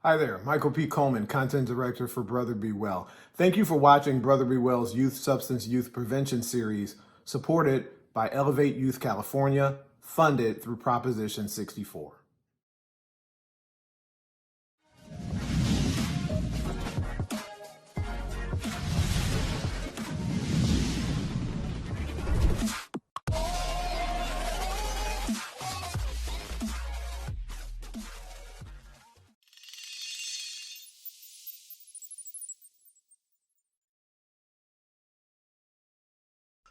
Hi there, Michael P. Coleman, Content Director for Brother Be Well. Thank you for watching Brother Be Well's Youth Substance Youth Prevention Series, supported by Elevate Youth California, funded through Proposition 64.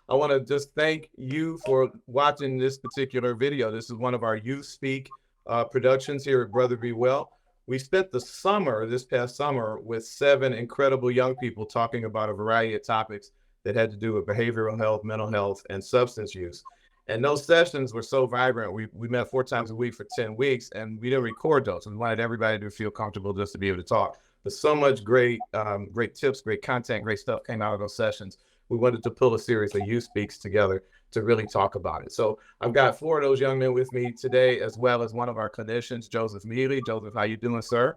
I want to just thank you for watching this particular video. This is one of our Youth Speak productions here at Brother Be Well. We spent this past summer, with 7 incredible young people talking about a variety of topics that had to do with behavioral health, mental health, and substance use. And those sessions were so vibrant. We met 4 times a week for 10 weeks, and we didn't record those. We wanted everybody to feel comfortable just to be able to talk. But so much great tips, great content, great stuff came out of those sessions. We wanted to pull a series of Youth Speaks together to really talk about it. So I've got 4 of those young men with me today, as well as one of our clinicians, Joseph Mealy. Joseph, how you doing, sir?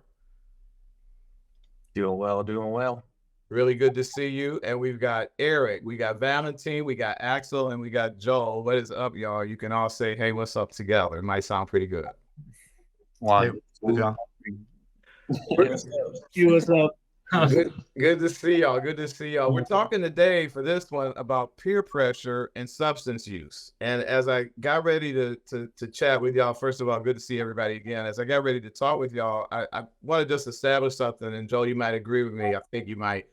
Doing well. Really good to see you. And we've got Erick, we got Valentin, we got Axel, and we got Joel. What is up, y'all? You can all say, hey, what's up together. It might sound pretty good. Hey, What's up? Good to see y'all. Good to see y'all. We're talking today for this one about peer pressure and substance use. And as I got ready to chat with y'all, first of all, good to see everybody again. As I got ready to talk with y'all, I want to just establish something. And Joel, you might agree with me. I think you might.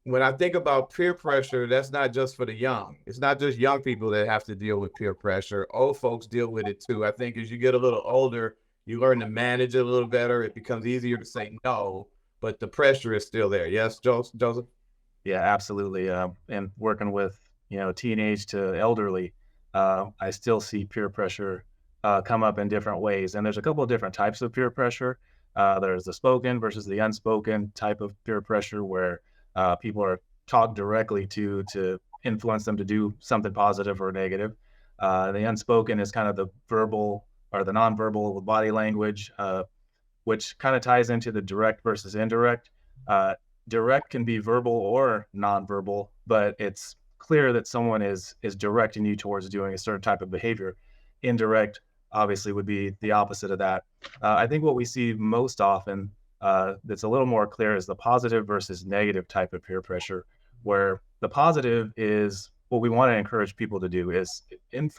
When I think about peer pressure, that's not just for the young. It's not just young people that have to deal with peer pressure. Old folks deal with it too. I think as you get a little older, you learn to manage it a little better. It becomes easier to say no, but the pressure is still there. Yes, Joseph? Yeah, absolutely. And working with, teenage to elderly, I still see peer pressure come up in different ways. And there's a couple of different types of peer pressure. There's the spoken versus the unspoken type of peer pressure, where people are talked directly to influence them to do something positive or negative. The unspoken is kind of the verbal or the nonverbal with body language, which kind of ties into the direct versus indirect. Direct can be verbal or nonverbal, but it's clear that someone is directing you towards doing a certain type of behavior. Indirect, obviously, would be the opposite of that. I think what we see most often that's a little more clear is the positive versus negative type of peer pressure, where the positive is what we want to encourage people to do is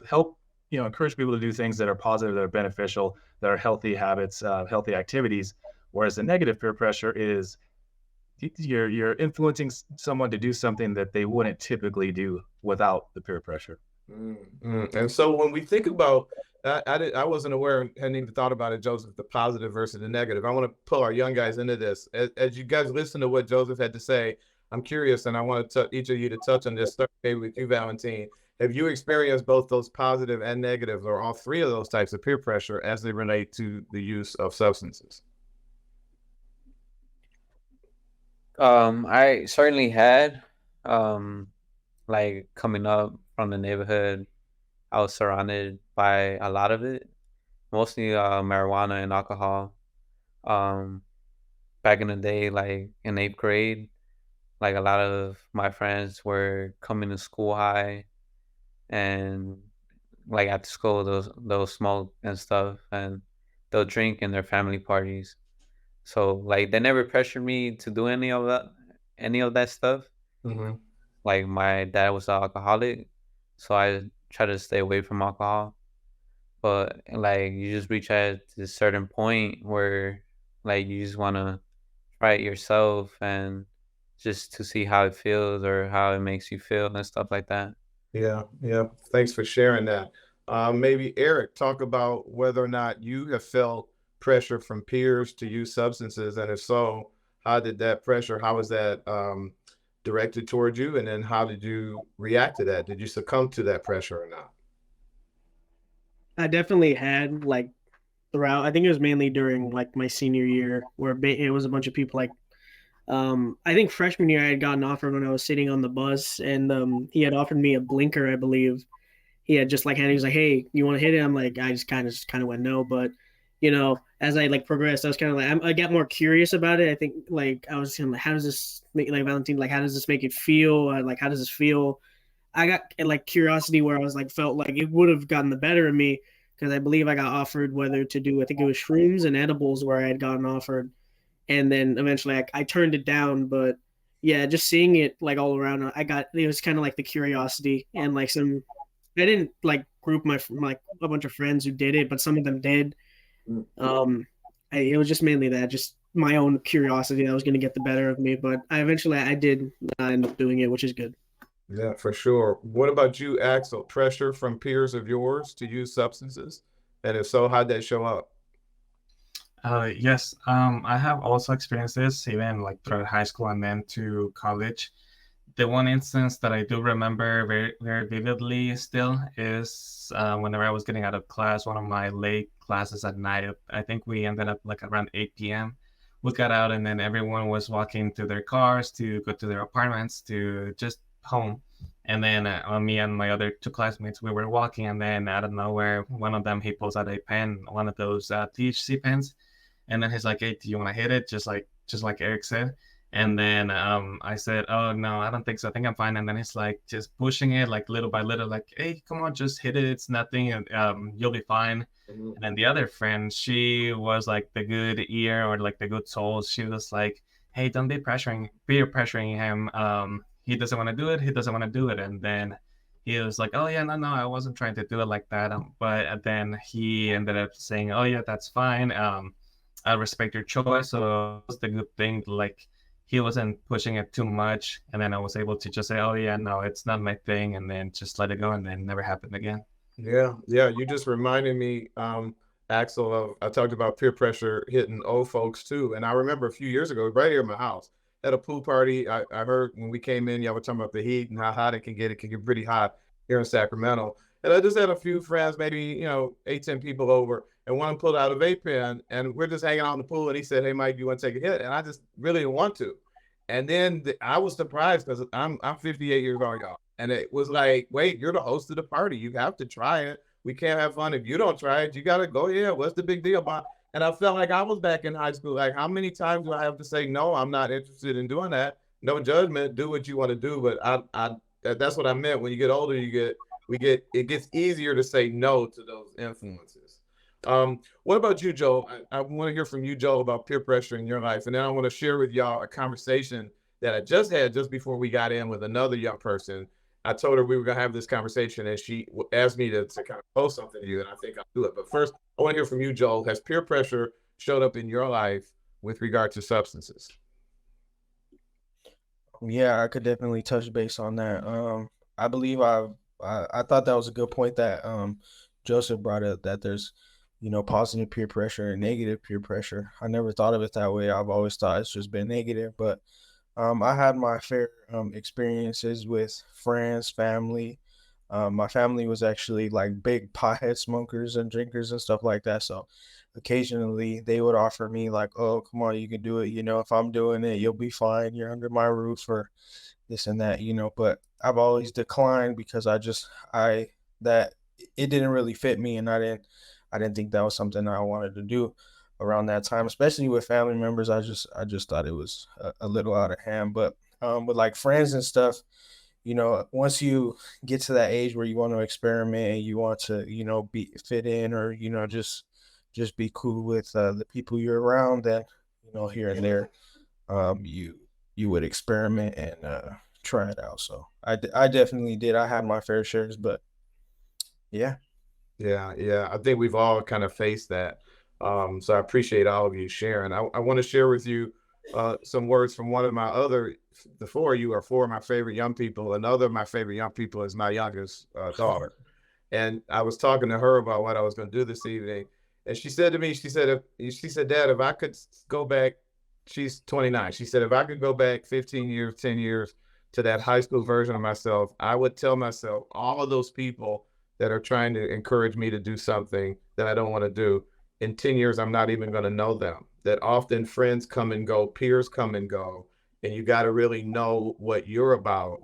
help encourage people to do things that are positive, that are beneficial, that are healthy habits, healthy activities. Whereas the negative peer pressure is you're influencing someone to do something that they wouldn't typically do without the peer pressure. And so when we think about, I wasn't aware, hadn't even thought about it, Joseph, the positive versus the negative. I want to pull our young guys into this. As you guys listen to what Joseph had to say, I'm curious, and I want each of you to touch on this. Start maybe with you, Valentin. Have you experienced both those positive and negative, or all 3 of those types of peer pressure as they relate to the use of substances? I certainly had, like coming up from the neighborhood, I was surrounded by a lot of it, mostly marijuana and alcohol. Um, Back in the day, like in 8th grade, like a lot of my friends were coming to school high, and like after school, they'll smoke and stuff, and they'll drink in their family parties. So like they never pressured me to do any of that stuff. Mm-hmm. Like my dad was an alcoholic, so I try to stay away from alcohol. But like you just reach at this certain point where like you just want to try it yourself and just to see how it feels or how it makes you feel and stuff like that. Yeah. Thanks for sharing that. Maybe Erick, talk about whether or not you have felt pressure from peers to use substances, and if so, how was that directed towards you, and then how did you react to that? Did you succumb to that pressure or not? I definitely had like throughout. I think it was mainly during like my senior year, where it was a bunch of people like. I think freshman year I had gotten offered when I was sitting on the bus, and he had offered me a blinker, I believe. He had just like handed. He was like, "Hey, you want to hit it?" I'm like, I just kind of went no, but as I like progressed, I was kind of like, I got more curious about it. I think like I was kind of like, how does this make, like Valentin, like how does this make it feel? Like how does this feel? I got like curiosity where I was like felt like it would have gotten the better of me because I believe I got offered whether to do, I think it was shrooms and edibles where I had gotten offered, and then eventually I turned it down. But yeah, just seeing it like all around, it was kind of like the curiosity and like some. I didn't like group my like a bunch of friends who did it, but some of them did. It was just mainly that, just my own curiosity that was going to get the better of me. But I did not end up doing it, which is good. Yeah, for sure. What about you, Axel? Pressure from peers of yours to use substances? And if so, how'd that show up? Yes, I have also experienced this even like throughout high school and then to college. The one instance that I do remember very, very vividly still is whenever I was getting out of class, one of my late classes at night. I think we ended up like around 8 p.m. We got out and then everyone was walking to their cars to go to their apartments to just home. And then me and my other two classmates, we were walking and then out of nowhere, one of them, he pulls out a pen, one of those THC pens. And then he's like, "Hey, do you want to hit it?" Just like Erick said. And then I said, "Oh no, I don't think so. I think I'm fine." And then he's like just pushing it like little by little, like, "Hey, come on, just hit it. It's nothing, and you'll be fine." And then the other friend, she was like the good ear or like the good soul. She was like, "Hey, don't be peer pressuring him. He doesn't want to do it. He doesn't want to do it." And then he was like, "Oh yeah, no, I wasn't trying to do it like that." But then he ended up saying, "Oh yeah, that's fine. I respect your choice." So that's the good thing. Like he wasn't pushing it too much, and then I was able to just say, "Oh yeah, no, it's not my thing," and then just let it go, and then never happened again. Yeah, yeah. You just reminded me, Axel, of I talked about peer pressure hitting old folks too. And I remember a few years ago, right here in my house, at a pool party, I heard when we came in, y'all were talking about the heat and how hot it can get. It can get pretty hot here in Sacramento. And I just had a few friends, maybe, 8, 10 people over, and one pulled out a vape pen, and we're just hanging out in the pool. And he said, "Hey, Mike, do you want to take a hit?" And I just really didn't want to. And then I was surprised because I'm 58 years old, y'all. And it was like, wait, you're the host of the party. You have to try it. We can't have fun if you don't try it. You got to go. Yeah, what's the big deal about? And I felt like I was back in high school. Like, how many times do I have to say, no, I'm not interested in doing that? No judgment. Do what you want to do. But that's what I meant. When you get older, it gets easier to say no to those influences. What about you, Joel? I want to hear from you, Joel, about peer pressure in your life. And then I want to share with y'all a conversation that I just had just before we got in with another young person. I told her we were going to have this conversation, and she asked me to kind of post something to you, and I think I'll do it. But first, I want to hear from you, Joel. Has peer pressure showed up in your life with regard to substances? Yeah, I could definitely touch base on that. I believe I thought that was a good point that Joseph brought up, that there's positive peer pressure and negative peer pressure. I never thought of it that way. I've always thought it's just been negative, but I had my fair experiences with friends, family. My family was actually like big pothead smokers and drinkers and stuff like that. So occasionally they would offer me like, "Oh, come on, you can do it. If I'm doing it, you'll be fine. You're under my roof," or this and that. But I've always declined because that it didn't really fit me, and I didn't think that was something I wanted to do around that time, especially with family members. I just thought it was a little out of hand. But with like friends and stuff, once you get to that age where you want to experiment and you want to, be fit in, or just be cool with the people you're around, then here and there, you would experiment and try it out. So I definitely did. I had my fair shares, but yeah. Yeah. I think we've all kind of faced that. So I appreciate all of you sharing. I want to share with you some words from one of my the four of you are four of my favorite young people. Another of my favorite young people is my youngest daughter. And I was talking to her about what I was going to do this evening. And she said to me, she said, "Dad, if I could go back," she's 29. She said, "If I could go back 15 years, 10 years to that high school version of myself, I would tell myself all of those people that are trying to encourage me to do something that I don't want to do. In 10 years, I'm not even going to know them. That often friends come and go, peers come and go, and you got to really know what you're about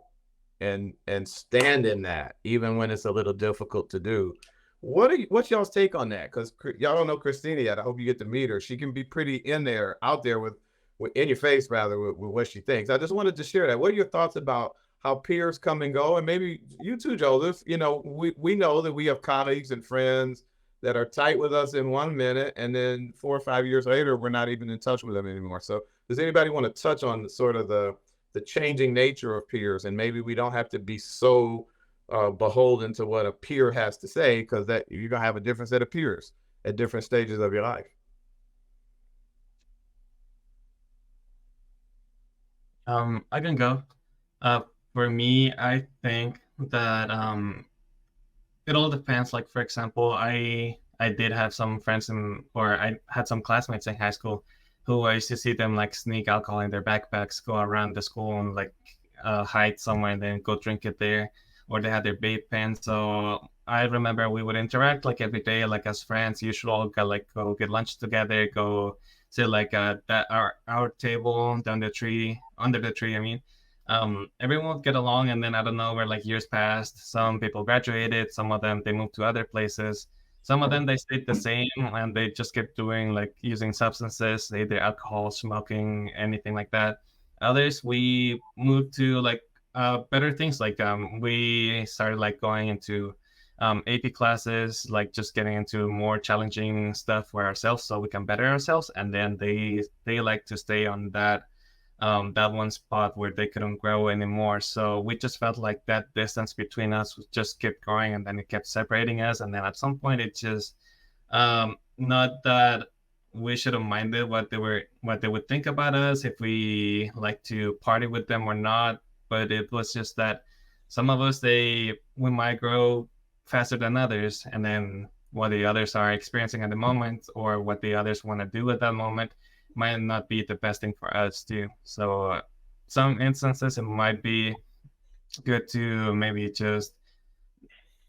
and stand in that, even when it's a little difficult to do." What's y'all's take on that? Because y'all don't know Christina yet. I hope you get to meet her. She can be pretty out there with in your face rather with what she thinks. I just wanted to share that. What are your thoughts about how peers come and go, and maybe you too, Joseph? You know, we know that we have colleagues and friends that are tight with us in 1 minute, and then 4 or 5 years later, we're not even in touch with them anymore. So, does anybody want to touch on sort of the changing nature of peers, and maybe we don't have to be so beholden to what a peer has to say, because that you're gonna have a different set of peers at different stages of your life. I can go. For me, I think that it all depends. Like for example, I did have some friends or I had some classmates in high school who I used to see them like sneak alcohol in their backpacks, go around the school and like hide somewhere and then go drink it there, or they had their vape pen. So I remember we would interact like every day, like as friends. Usually all go get lunch together, go sit like that our table down the tree, under the tree. I mean, everyone would get along, and then I don't know where like years passed. Some people graduated, some of them they moved to other places. Some of them they stayed the same and they just kept doing like using substances, either alcohol, smoking, anything like that. Others we moved to like better things, like we started like going into AP classes, like just getting into more challenging stuff for ourselves so we can better ourselves. And then they like to stay on that one spot where they couldn't grow anymore. So we just felt like that distance between us just kept growing, and then it kept separating us. And then at some point, it just not that we should have minded what they would think about us if we like to party with them or not. But it was just that some of us we might grow faster than others, and then what the others are experiencing at the moment or what the others want to do at that moment might not be the best thing for us too. So some instances it might be good to maybe just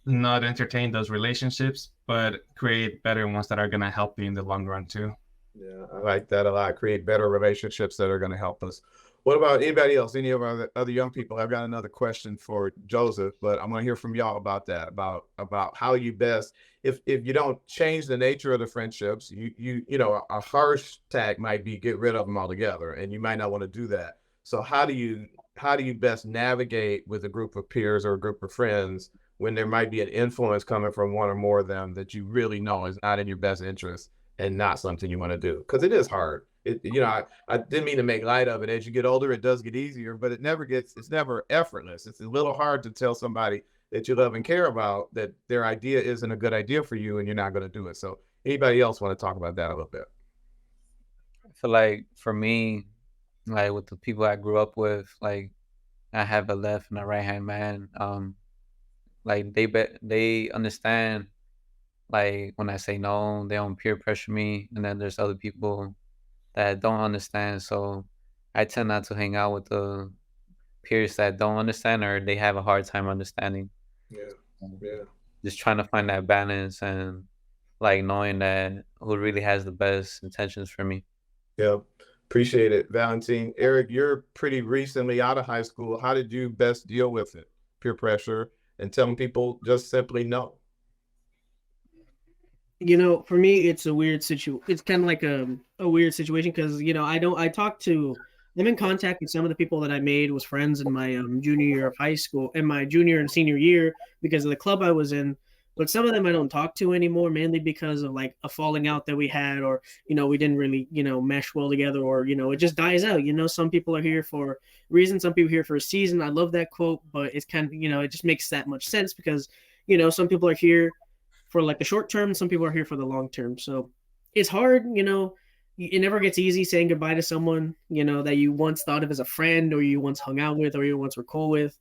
not entertain those relationships, but create better ones that are going to help you in the long run too. Yeah, I like that a lot. Create better relationships that are going to help us. What about anybody else? Any of our other young people? I've got another question for Joseph, but I'm going to hear from y'all about that, about how you best, if you don't change the nature of the friendships, you know, a harsh tag might be get rid of them altogether, and you might not want to do that. So how do you best navigate with a group of peers or a group of friends when there might be an influence coming from one or more of them that you really know is not in your best interest and not something you want to do? Because it is hard. You know, I didn't mean to make light of it. As you get older, it does get easier, but it's never effortless. It's a little hard to tell somebody that you love and care about that their idea isn't a good idea for you and you're not going to do it. So anybody else want to talk about that a little bit? I feel like for me, like with the people I grew up with, like I have a left and a right hand man. Like they understand. Like when I say no, they don't peer pressure me, and then there's other people that don't understand. So I tend not to hang out with the peers that don't understand or they have a hard time understanding. Yeah, yeah. Just trying to find that balance and like knowing that who really has the best intentions for me. Yeah, appreciate it, Valentin. Erick, you're pretty recently out of high school. How did you best deal with it? Peer pressure and telling people just simply no. You know, for me, it's a weird situation. It's kind of like a weird situation because, you know, I'm in contact with some of the people that I made was friends in my junior year of high school and my junior and senior year because of the club I was in. But some of them I don't talk to anymore, mainly because of like a falling out that we had, or, you know, we didn't really, you know, mesh well together, or, you know, it just dies out. You know, some people are here for a reason, some people are here for a season. I love that quote, but it's kind of, you know, it just makes that much sense because, you know, some people are here for like the short term, some people are here for the long term. So it's hard, you know, it never gets easy saying goodbye to someone, you know, that you once thought of as a friend or you once hung out with or you once were cool with.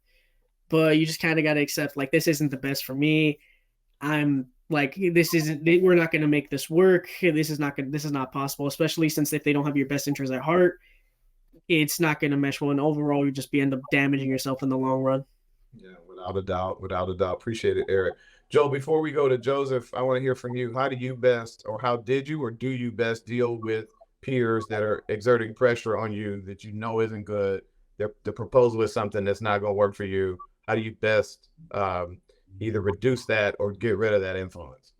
But you just kind of got to accept like this isn't the best for me. I'm like we're not going to make this work. This is not possible, especially since if they don't have your best interest at heart, it's not going to mesh well, and overall you just end up damaging yourself in the long run. Yeah, without a doubt, without a doubt. Appreciate it, Erick. Joe, before we go to Joseph, I want to hear from you. How do you best, or how did you, or do you best deal with peers that are exerting pressure on you that you know isn't good? The proposal is something that's not going to work for you. How do you best either reduce that or get rid of that influence?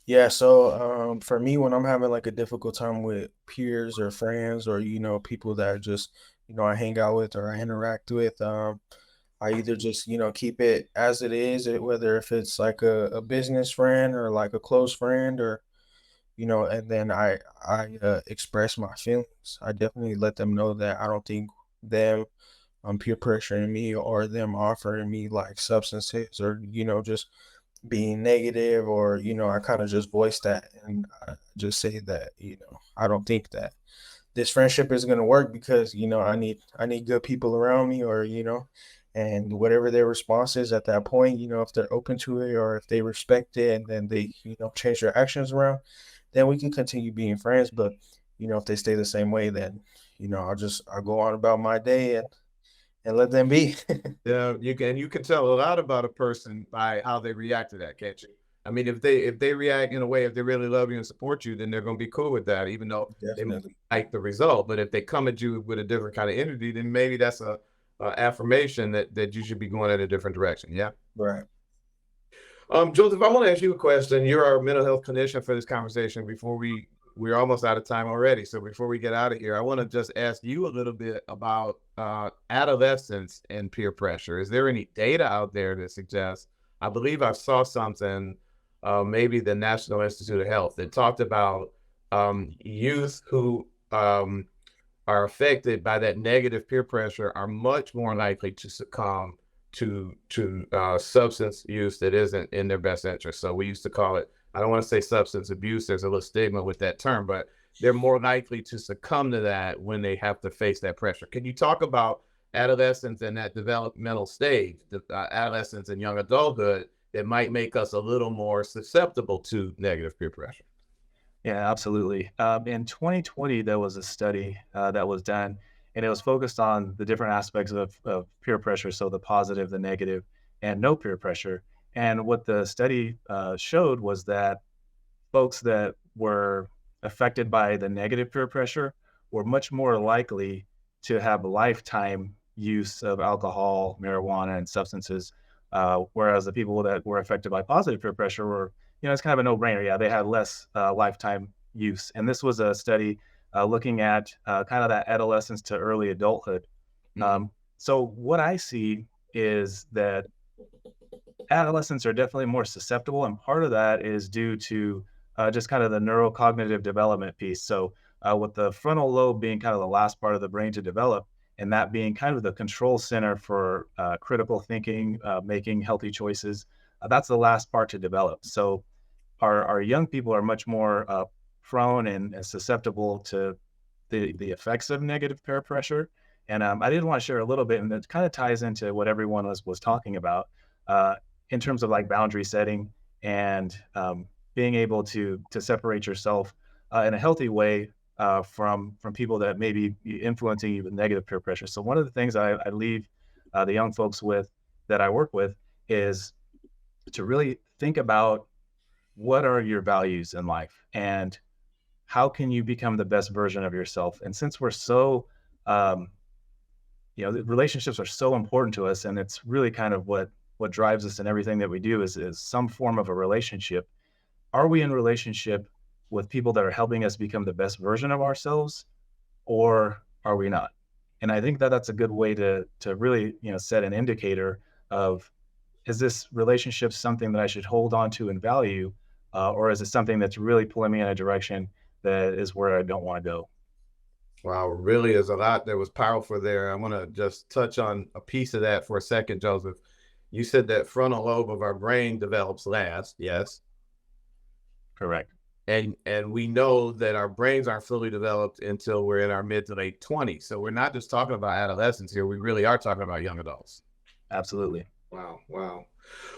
Yeah, so for me, when I'm having like a difficult time with peers or friends or people that are just I hang out with or I interact with, I either just keep it as it is, whether if it's like a business friend or like a close friend or and then I express my feelings. I definitely let them know that I don't think them peer pressuring me or them offering me like substances or just being negative or I kind of just voice that and I just say that I don't think that this friendship is going to work because I need good people around me or and whatever their response is at that point, if they're open to it or if they respect it and then they change their actions around, then we can continue being friends. But if they stay the same way, then I'll go on about my day and let them be. Yeah, you can tell a lot about a person by how they react to that, can't you? I mean, if they react in a way, if they really love you and support you, then they're going to be cool with that, even though they might Definitely. like the result. But if they come at you with a different kind of energy, then maybe that's a affirmation that you should be going in a different direction. Yeah. Right. Joseph, I want to ask you a question. You're our mental health clinician for this conversation. We're almost out of time already. So before we get out of here, I want to just ask you a little bit about adolescence and peer pressure. Is there any data out there that suggests? I believe I saw something, maybe the National Institute of Health, that talked about youth who are affected by that negative peer pressure are much more likely to succumb to substance use that isn't in their best interest. So we used to call it, I don't want to say substance abuse, there's a little stigma with that term, but they're more likely to succumb to that when they have to face that pressure. Can you talk about adolescence and that developmental stage, the adolescence and young adulthood, that might make us a little more susceptible to negative peer pressure? Yeah, absolutely. In 2020, there was a study that was done, and it was focused on the different aspects of peer pressure, so the positive, the negative, and no peer pressure. And what the study showed was that folks that were affected by the negative peer pressure were much more likely to have lifetime use of alcohol, marijuana, and substances, whereas the people that were affected by positive peer pressure were, it's kind of a no-brainer. Yeah, they had less lifetime use. And this was a study looking at kind of that adolescence to early adulthood. So what I see is that adolescents are definitely more susceptible, and part of that is due to just kind of the neurocognitive development piece. So, with the frontal lobe being kind of the last part of the brain to develop, and that being kind of the control center for critical thinking, making healthy choices, that's the last part to develop. So, our young people are much more prone and susceptible to the effects of negative peer pressure. And I did want to share a little bit, and it kind of ties into what everyone was talking about. In terms of like boundary setting and being able to separate yourself in a healthy way from people that may be influencing you with negative peer pressure. So one of the things I leave the young folks with that I work with is to really think about what are your values in life and how can you become the best version of yourself. And since we're so the relationships are so important to us, and it's really kind of what drives us in everything that we do is some form of a relationship. Are we in relationship with people that are helping us become the best version of ourselves, or are we not? And I think that that's a good way to really set an indicator of, is this relationship something that I should hold on to and value, or is it something that's really pulling me in a direction that is where I don't want to go? Wow, really is a lot that was powerful there. I want to just touch on a piece of that for a second, Joseph. You said that frontal lobe of our brain develops last, yes? Correct. And we know that our brains aren't fully developed until we're in our mid to late 20s. So we're not just talking about adolescents here. We really are talking about young adults. Absolutely. Wow. Wow.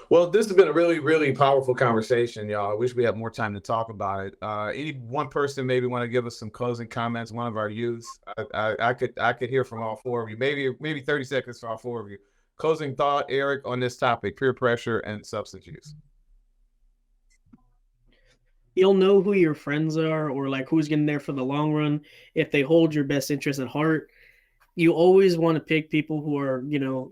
Well, this has been a really, really powerful conversation, y'all. I wish we had more time to talk about it. Any one person maybe want to give us some closing comments, one of our youth? I could hear from all four of you. Maybe 30 seconds for all four of you. Closing thought, Erick, on this topic, peer pressure and substance use. You'll know who your friends are or like who's getting there for the long run if they hold your best interest at heart. you always want to pick people who are,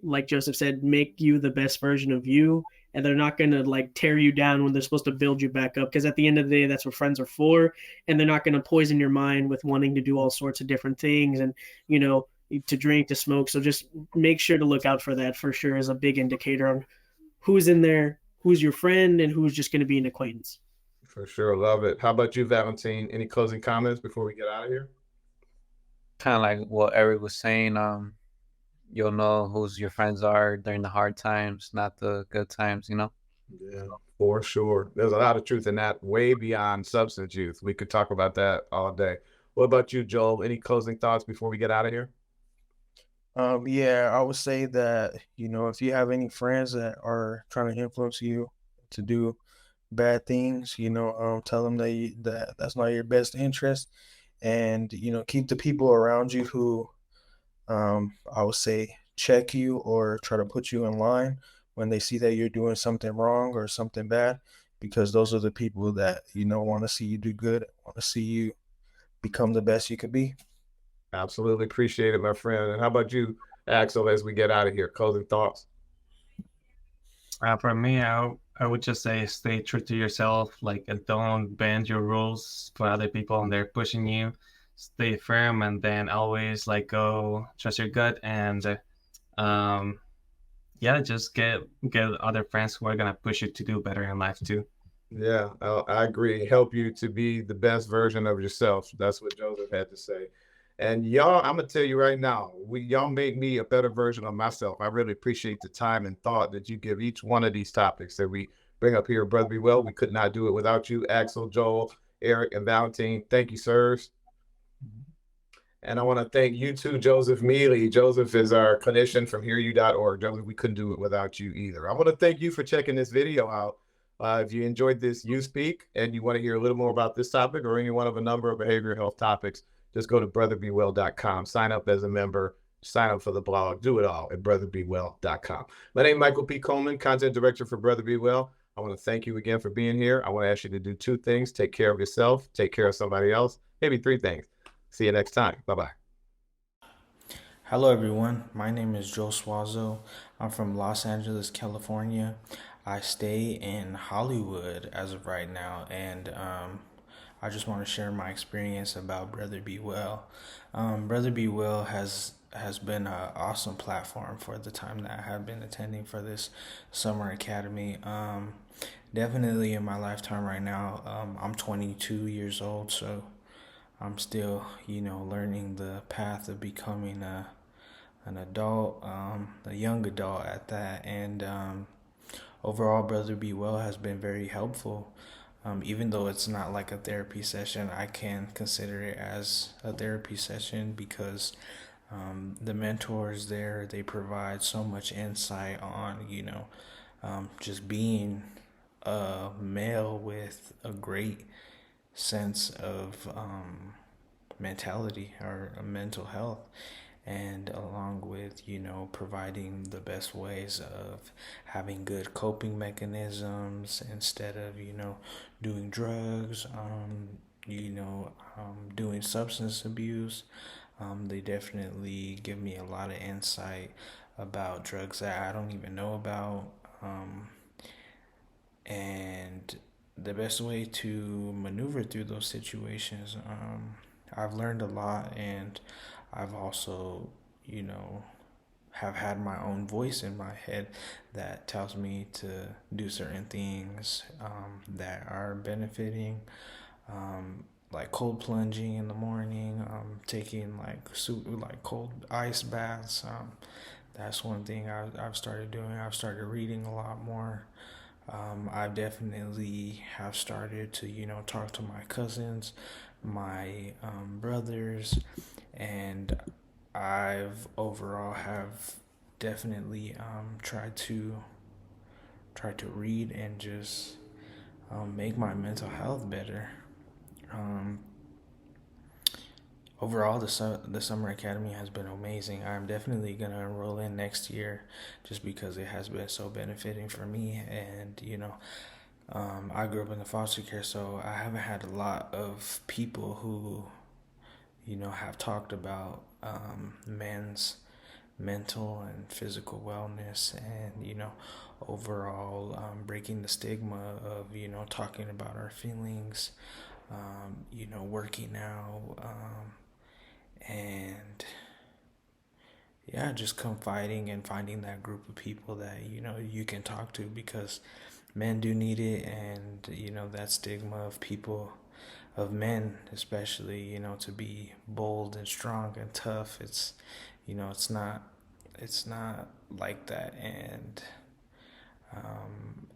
like Joseph said, make you the best version of you. And they're not going to like tear you down when they're supposed to build you back up. Because at the end of the day, that's what friends are for. And they're not going to poison your mind with wanting to do all sorts of different things and, to drink, to smoke. So just make sure to look out for that for sure as a big indicator on who's in there, who's your friend, and who's just going to be an acquaintance. For sure. Love it. How about you, Valentin? Any closing comments before we get out of here? Kind of like what Eric was saying. You'll know who's your friends are during the hard times, not the good times. Yeah, for sure. There's a lot of truth in that, way beyond substance use. We could talk about that all day. What about you, Joel? Any closing thoughts before we get out of here? Yeah, I would say that, if you have any friends that are trying to influence you to do bad things, tell them that's not your best interest, and keep the people around you who, I would say, check you or try to put you in line when they see that you're doing something wrong or something bad, because those are the people that want to see you do good, want to see you become the best you could be. Absolutely appreciate it, my friend. And how about you, Axel, as we get out of here? Closing thoughts? For me, I would just say stay true to yourself. Like, and don't bend your rules for other people and they're pushing you. Stay firm, and then always like go trust your gut, and yeah, just get other friends who are gonna push you to do better in life too. Yeah, I agree. Help you to be the best version of yourself. That's what Joseph had to say. And y'all, I'm gonna tell you right now, y'all make me a better version of myself. I really appreciate the time and thought that you give each one of these topics that we bring up here at Brother Be Well. We could not do it without you, Axel, Joel, Eric, and Valentin. Thank you, sirs. And I want to thank you too, Joseph Mealy. Joseph is our clinician from hearyou.org. Joseph, we couldn't do it without you either. I want to thank you for checking this video out. If you enjoyed this You Speak and you want to hear a little more about this topic or any one of a number of behavioral health topics, just go to brotherbewell.com, sign up as a member, sign up for the blog, do it all at brotherbewell.com. My name is Michael P. Coleman, content director for Brother Be Well. I want to thank you again for being here. I want to ask you to do two things: take care of yourself, take care of somebody else, maybe three things. See you next time. Bye-bye. Hello, everyone. My name is Joel Swazo. I'm from Los Angeles, California. I stay in Hollywood as of right now, and I just want to share my experience about Brother Be Well. Brother Be Well has been an awesome platform for the time that I have been attending for this summer academy. Definitely in my lifetime right now, I'm 22 years old, so I'm still, learning the path of becoming an adult, a young adult at that. And overall, Brother Be Well has been very helpful. Even though it's not like a therapy session, I can consider it as a therapy session because the mentors there, they provide so much insight on, just being a male with a great sense of mentality or mental health, and along with providing the best ways of having good coping mechanisms instead of doing drugs, doing substance abuse. They definitely give me a lot of insight about drugs that I don't even know about, and the best way to maneuver through those situations. I've learned a lot, and I've also, have had my own voice in my head that tells me to do certain things that are benefiting, like cold plunging in the morning, taking like cold ice baths. That's one thing I've started doing. I've started reading a lot more. I've definitely have started to, talk to my cousins, my brothers, and I've overall have definitely tried to read and just make my mental health better. Overall, the summer academy has been amazing. I'm definitely gonna enroll in next year, just because it has been so benefiting for me. And I grew up in the foster care, so I haven't had a lot of people who have talked about men's mental and physical wellness, and overall breaking the stigma of talking about our feelings, working out, and yeah, just confiding and finding that group of people that you can talk to, because men do need it. And that stigma of people, of men especially, to be bold and strong and tough, it's not like that. And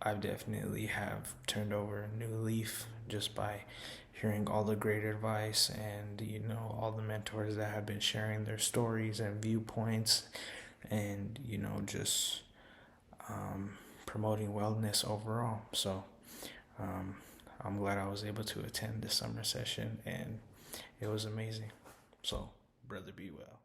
I definitely have turned over a new leaf just by hearing all the great advice, and all the mentors that have been sharing their stories and viewpoints, and just promoting wellness overall. So I'm glad I was able to attend this summer session, and it was amazing. So, brother, be well.